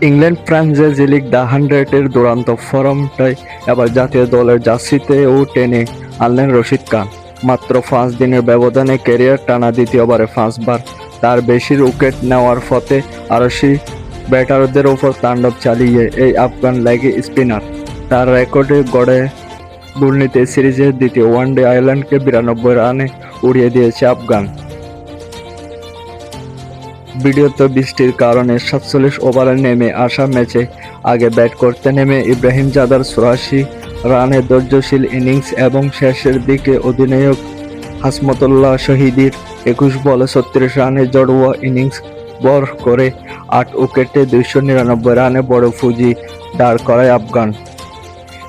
England ফ্রান্সে জি league the 100-এর দুরন্ত ফর্মটাই এবার জাতীয় দলের জার্সিতেও টেনে আনলেন রশিদ খান। মাত্র 5 দিনের ব্যবধানে ক্যারিয়ার টানা দ্বিতীয়বারে 5 বার তার বেশি উইকেট নেওয়ার ফতে আরশি ব্যাটারদের ওপর তাণ্ডব চালিয়ে এই আফগান লেগ স্পিনার তার রেকর্ডে গড়ে দুর্নীতি সিরিজের দ্বিতীয় ওয়ানডে আয়ারল্যান্ডকে 92 রানে উড়িয়ে দিয়েছে আফগান। ভিডিওতে বৃষ্টির কারণে 47 ওভারে নেমে আসা ম্যাচে আগে ব্যাট করতে নেমে ইব্রাহিম জাদার 84 রানের ধৈর্যশীল ইনিংস এবং শেষের দিকে অধিনায়ক হাসমতুল্লাহ শহীদের 21 বলে 36 রানের জড়োয়া ইনিংস ভর করে 8 উইকেটে 299 রানে বড় পুঁজি দাঁড় করায় আফগান।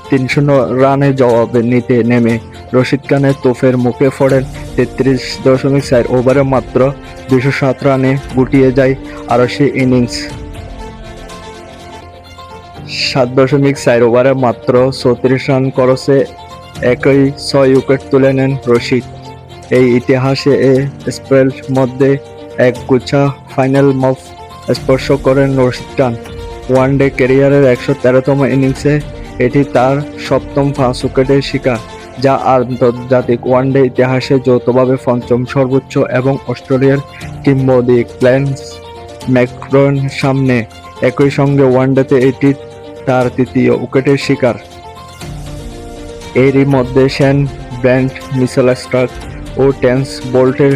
300 রানে জবাব নিতে নেমে রশিদ খানের তোপের মুখে পড়েন 33.4 ওভারে মাত্র 207 রানে গুটিয়ে যায় আরশি ইনিংস। 7.4 ওভারে মাত্র 34 রান খরচে একই 6 উইকেট তুলে নেন রশিদ। এই ইতিহাসে এ স্পেলের মধ্যে এক গুচ্ছা ফাইনাল মফ স্পর্শ করেন রশিদ খান। ওয়ানডে ক্যারিয়ারের 113তম ইনিংসে এটি তার 7ম 5 উইকেটের শিকার, যা আন্তর্জাতিক ওয়ানডে ইতিহাসে যৌথভাবে 5ম সর্বোচ্চ এবং অস্ট্রেলিয়ার কিংবদন্তি গ্লেন ম্যাকগ্রার সামনে একই সঙ্গে ওয়ানডেতে এটি তার 3য় উইকেটের শিকার। এরই মধ্যে শেন ব্রান্ট, মিচেল স্টার্ক ও টেন্স বোল্টের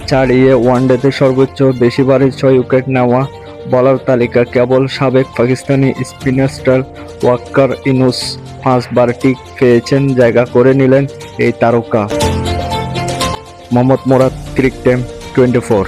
ছাড়িয়ে ওয়ানডেতে সর্বোচ্চ বেশিবারে 6 উইকেট নেওয়া বলার তালিকা কেবল সাবেক পাকিস্তানি স্পিনার স্টার ওয়াকার ইউনুস 5 বার টিক পেয়েছেন জায়গা করে নিলেন এই তারকা। মোহাম্মদ মুরাদ, ক্রিক টাইম 24।